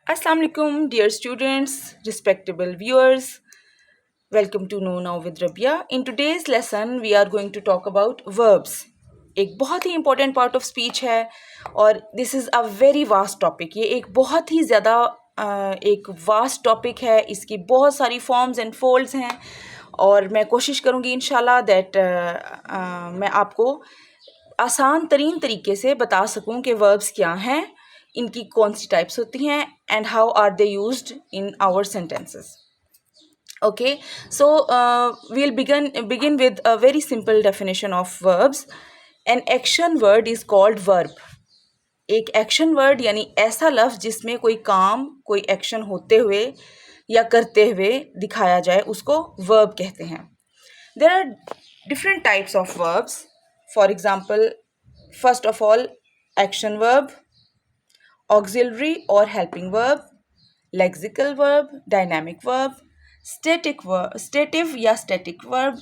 Assalamu alaikum, dear students, respectable viewers. Welcome to Know Now with Rabia. In today's lesson, we are going to talk about verbs. एक बहुत ही important part of speech है और this is a very vast topic. ये एक बहुत ही ज़्यादा एक vast topic है. इसकी बहुत सारी forms and folds हैं और मैं कोशिश करूँगी इंशाल्लाह that मैं आपको आसान तरीन तरीके से बता सकूँ कि verbs क्या हैं, इनकी कौन सी टाइप्स होती हैं and how are they used in our sentences. Okay, so we'll begin with a very simple definition of verbs. An action word is called verb. एक एक्शन वर्ड यानी ऐसा लफ्ज जिसमें कोई काम, कोई एक्शन होते हुए या करते हुए दिखाया जाए उसको वर्ब कहते हैं. There are different types of verbs. For example, first of all, action verb, auxiliary or helping verb, lexical verb, dynamic verb, stative या static verb,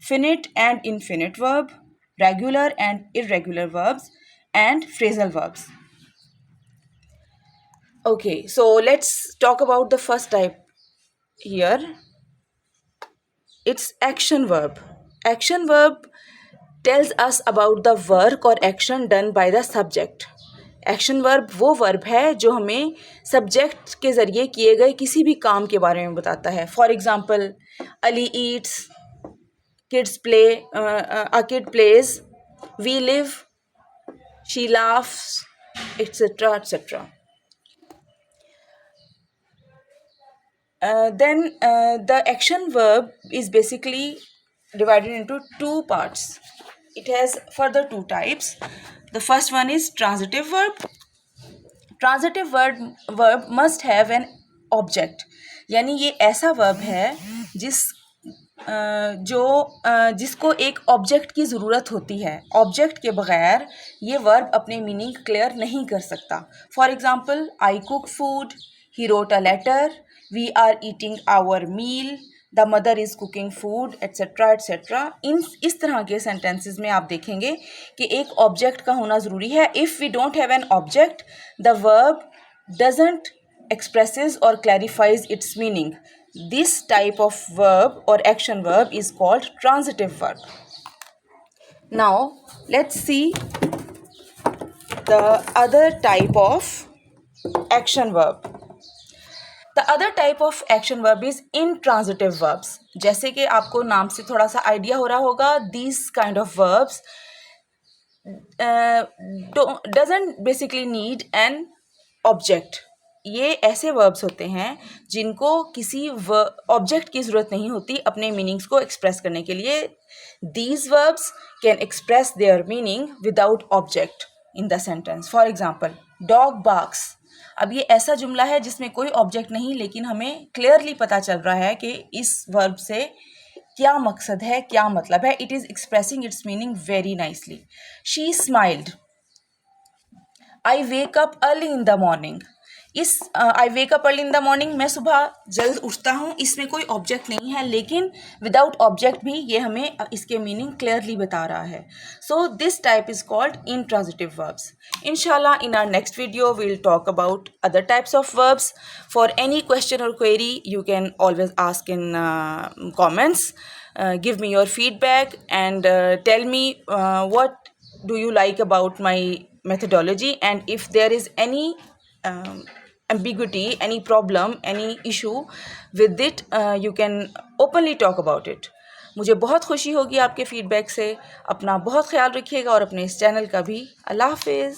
finite and infinite verb, regular and irregular verbs, and phrasal verbs. Okay, so let's talk about the first type here. It's action verb. Action verb tells us about the work or action done by the subject. Action verb वो verb है जो हमें subject के ज़रिए किए गए किसी भी काम के बारे में बताता है. For example, Ali eats, kids play, a kid plays, we live, she laughs, etc. etc. Then the action verb is basically divided into two parts. It has further two types. The first one is transitive verb. Transitive verb must have an object. यानी ये ऐसा verb है जिसको एक object की ज़रूरत होती है. ऑब्जेक्ट के बगैर ये वर्ब अपने मीनिंग क्लियर नहीं कर सकता. For example, I cook food, he wrote a letter, we are eating our meal, the mother is cooking food, etcetera etcetera. इस तरह के सेंटेंसेस में आप देखेंगे कि एक ऑब्जेक्ट का होना ज़रूरी है. If we don't have an object, the verb doesn't expresses or clarifies its meaning. This type of verb or action verb is called transitive verb. Now, let's see the other type of action verb. The other type of action verb is intransitive verbs. जैसे कि आपको नाम से थोड़ा सा idea हो रहा होगा, these kind of verbs doesn't basically need an object. ये ऐसे वर्ब्स होते हैं जिनको किसी ऑब्जेक्ट की ज़रूरत नहीं होती अपने मीनिंग्स को एक्सप्रेस करने के लिए. These verbs can express their meaning without object in the sentence. For example, dog barks. अब ये ऐसा जुमला है जिसमें कोई ऑब्जेक्ट नहीं, लेकिन हमें क्लियरली पता चल रहा है कि इस वर्ब से क्या मकसद है, क्या मतलब है. It is expressing its meaning very nicely. She smiled. I wake up early in the morning. इस I wake up early in the morning, मैं सुबह जल्द उठता हूँ, इसमें कोई ऑब्जेक्ट नहीं है, लेकिन विदाउट ऑब्जेक्ट भी ये हमें इसके मीनिंग क्लियरली बता रहा है. So this type is called intransitive verbs. Inshallah, in our next video, we'll talk about other types of verbs. For any question or query, you can always ask in comments. Give me your feedback and tell me what do you like about my methodology, and if there is any ambiguity, any problem, any issue with it, you can openly talk about it. मुझे बहुत खुशी होगी आपके feedback से. अपना बहुत ख्याल रखिएगा और अपने इस चैनल का भी. अल्लाह हाफिज़.